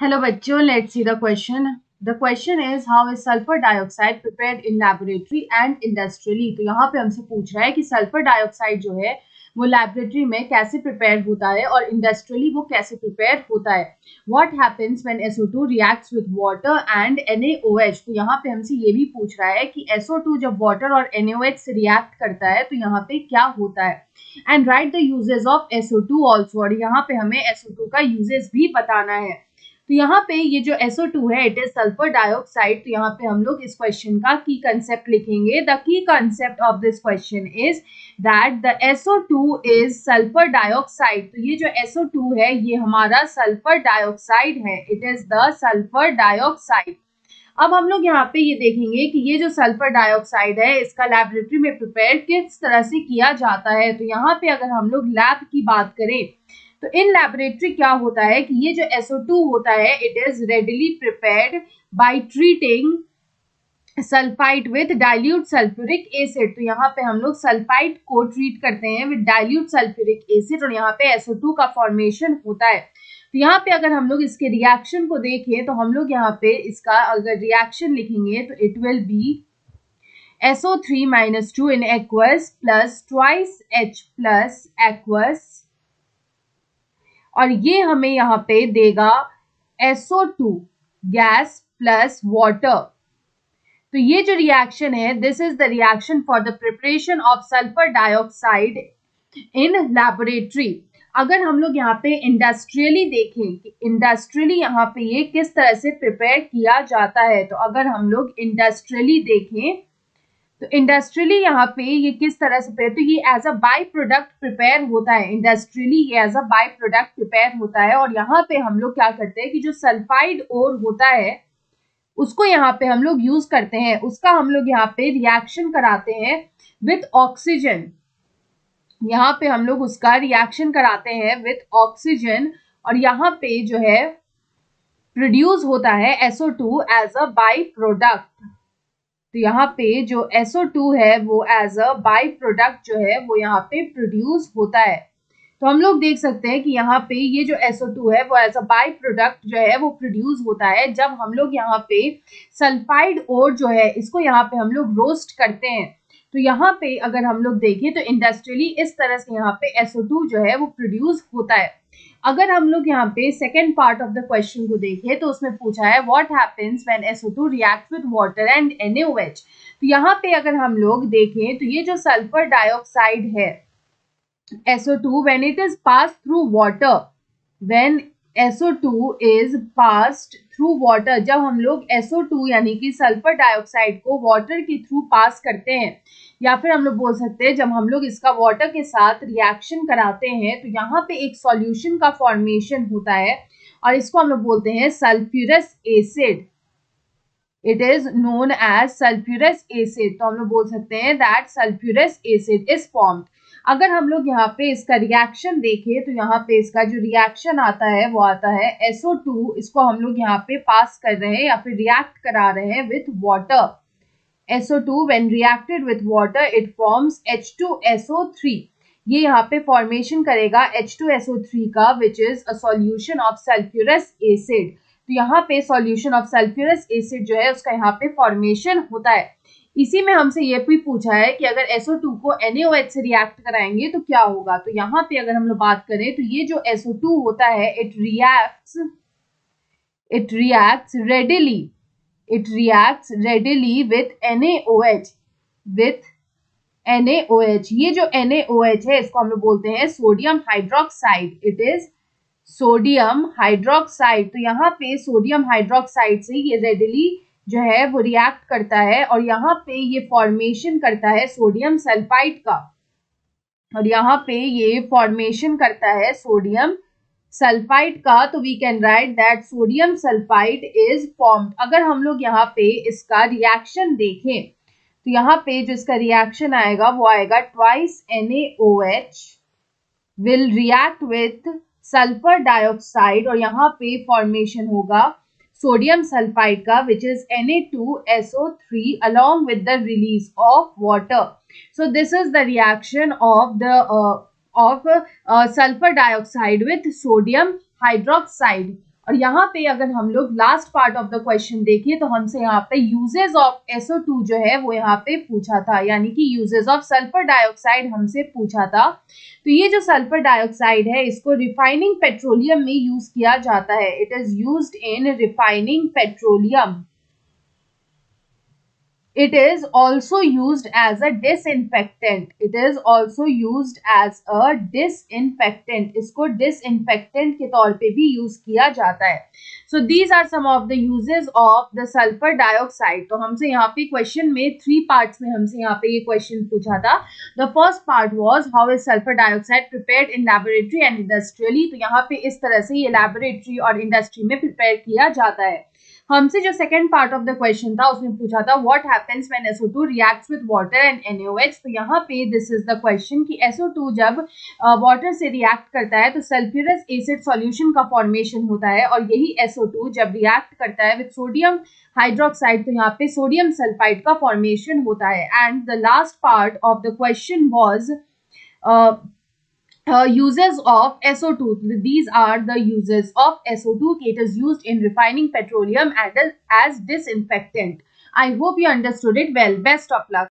Hello बच्चों, let's see the question. The question is how is sulfur dioxide prepared in laboratory and industrially. तो यहाँ पे हमसे पूछ रहा है कि सल्फर डाइऑक्साइड जो है वो लैबोरेटरी में कैसे प्रिपेयर होता है और इंडस्ट्रियली वो कैसे प्रिपेयर होता है. What happens when SO2 reacts with water and NaOH. तो यहाँ पे हमसे ये भी पूछ रहा है कि SO2 जब वाटर और NaOH से रिएक्ट करता है तो यहाँ पे क्या होता है. And right the uses of SO2 also. और यहाँ पे हमें SO2 का यूजेस भी बताना है. तो यहाँ पे ये जो SO2 है इट इज सल्फर डाइऑक्साइड. तो यहाँ पे हम लोग इस क्वेश्चन का की कंसेप्ट लिखेंगे. The key concept of this question is that the SO2 is sulphur dioxide. तो ये जो SO2 है ये हमारा सल्फर डाइऑक्साइड है. It is the sulphur dioxide. अब हम लोग यहाँ पे ये देखेंगे कि ये जो सल्फर डाइऑक्साइड है इसका लैबोरेटरी में प्रिपेयर किस तरह से किया जाता है. तो यहाँ पे अगर हम लोग लैब की बात करें तो इन लैबोरेटरी क्या होता है कि ये जो SO2 होता है it is readily prepared by treating sulphide with dilute sulphuric acid. तो यहाँ पे हम लोग सल्फाइड को ट्रीट करते हैं विद डाइल्यूट सल्फ्यूरिक एसिड और यहाँ पे SO2 का फॉर्मेशन होता है. तो यहाँ पे अगर हम लोग इसके रिएक्शन को देखें तो हम लोग यहाँ पे इसका अगर रिएक्शन लिखेंगे तो it will be SO3 - 2 in aqueous plus twice H plus aqueous और ये हमें यहाँ पे देगा SO2 गैस प्लस वाटर. तो ये जो रिएक्शन है this is the reaction for the preparation of sulphur dioxide in laboratory. अगर हम लोग यहाँ पे इंडस्ट्रियली देखें कि इंडस्ट्रियली यहाँ पे ये किस तरह से प्रिपेयर किया जाता है तो अगर हम लोग इंडस्ट्रियली देखें तो इंडस्ट्रियली यहाँ पे ये किस तरह से तो ये as a by product prepare होता है. इंडस्ट्रियली ये as a by product prepare होता है और यहाँ पे हम लोग क्या करते हैं कि जो सल्फाइड ओर होता है उसको यहाँ पे हम लोग यूज करते हैं. उसका हम लोग यहाँ पे रिएक्शन कराते हैं विथ ऑक्सीजन. यहाँ पे हम लोग उसका रिएक्शन कराते हैं विथ ऑक्सीजन और यहाँ पे जो है प्रोड्यूस होता है SO2 as a by product. तो यहाँ पे जो SO2 है वो एज अ बाय प्रोडक्ट जो है वो यहाँ पे प्रोड्यूस होता है. तो हम लोग देख सकते हैं कि यहाँ पे ये जो SO2 है वो एज अ बाय प्रोडक्ट जो है वो प्रोड्यूस होता है जब हम लोग यहाँ पे सल्फाइड ओर जो है इसको यहाँ पे हम लोग रोस्ट करते हैं. तो यहाँ पे अगर हम लोग देखें तो इंडस्ट्रियली इस तरह से यहाँ पे SO2 जो है वो प्रोड्यूस होता है. अगर हम लोग यहाँ पे second part of the question को देखें तो उसमें पूछा है what happens when SO2 react with water and NaOH. तो यहाँ पे अगर हम लोग देखें तो ये जो सल्फर डाइऑक्साइड है SO2 when it is passed through water, when SO2 is passed through water, जब हम लोग SO2 यानी कि सल्फर डाइऑक्साइड को वाटर के थ्रू पास करते हैं या फिर हम लोग बोल सकते हैं जब हम लोग इसका वाटर के साथ रिएक्शन कराते हैं तो यहाँ पे एक सॉल्यूशन का फॉर्मेशन होता है और इसको हम लोग बोलते हैं sulphurous acid. It is known as sulphurous acid. तो हम लोग बोल सकते हैं that sulphurous acid is formed. अगर हम लोग यहाँ पे इसका रिएक्शन देखें तो यहाँ पे इसका जो रिएक्शन आता है वो आता है SO2. इसको हम लोग यहाँ पे पास कर रहे हैं या फिर रिएक्ट करा रहे हैं with water. SO2 when reacted with water it forms H2SO3. ये यहाँ पे फॉर्मेशन करेगा H2SO3 का which is a solution of sulfurous acid. तो यहाँ पे सॉल्यूशन ऑफ सल्फ्यूरस एसिड जो है उसका यहाँ पे फॉर्मेशन होता है. इसी में हमसे ये भी पूछा है कि अगर SO2 को NaOH से रिएक्ट कराएंगे तो क्या होगा. तो यहाँ पे अगर हम लोग बात करें तो ये जो SO2 होता है it reacts readily with NaOH. ये जो NaOH है इसको हम लोग बोलते हैं sodium hydroxide. It is sodium hydroxide. तो यहाँ पे सोडियम हाइड्रोक्साइड से ये रेडिली जो है वो रिएक्ट करता है और यहाँ पे ये फॉर्मेशन करता है सोडियम सल्फाइड का और यहाँ पे ये फॉर्मेशन करता है सोडियम सल्फाइड का. तो we can write that sodium sulphide is formed. अगर हम लोग यहाँ पे इसका रिएक्शन देखें तो यहाँ पे जो इसका रिएक्शन आएगा वो आएगा twice NaOH will react with sulphur dioxide और यहाँ पे फॉर्मेशन होगा सोडियम सल्फाइड का which is Na2SO3 along with the release of water. So this is the reaction of the sulfur dioxide with sodium hydroxide. और यहाँ पे अगर हम लोग last part of the question देखें तो हमसे यहाँ पे यूजेस ऑफ SO2 जो है वो यहाँ पे पूछा था, यानी कि यूजेस ऑफ सल्फर डाइऑक्साइड हमसे पूछा था। तो ये जो सल्फर डाइऑक्साइड है इसको रिफाइनिंग पेट्रोलियम में यूज किया जाता है। It is used in refining petroleum. It is also used as a disinfectant. It is also used as a disinfectant. इसको disinfectant के तौर पे भी यूज किया जाता है। So these are some of the uses of the sulfur dioxide. तो हमसे यहाँ पे क्वेश्चन में 3 parts में हमसे यहाँ पे ये क्वेश्चन पूछा था। The first part was how is sulfur dioxide prepared in laboratory and industrially. तो यहाँ पे इस तरह से ये laboratory और industry में prepare किया जाता है। हमसे जो second part of the question था उसमें पूछा था what happens when SO2 reacts with water and NaOH। तो यहाँ पे दिस इज द क्वेश्चन कि SO2 जब वाटर से रिएक्ट करता है तो सल्फ्यूरस एसिड सॉल्यूशन का फॉर्मेशन होता है, और यही SO2 जब रिएक्ट करता है विद सोडियम हाइड्रोक्साइड तो यहाँ पे सोडियम सल्फाइड का फॉर्मेशन होता है। And the last part of the question was uses of SO2. These are the uses of SO2. It is used in refining petroleum and as disinfectant. I hope you understood it well. Best of luck.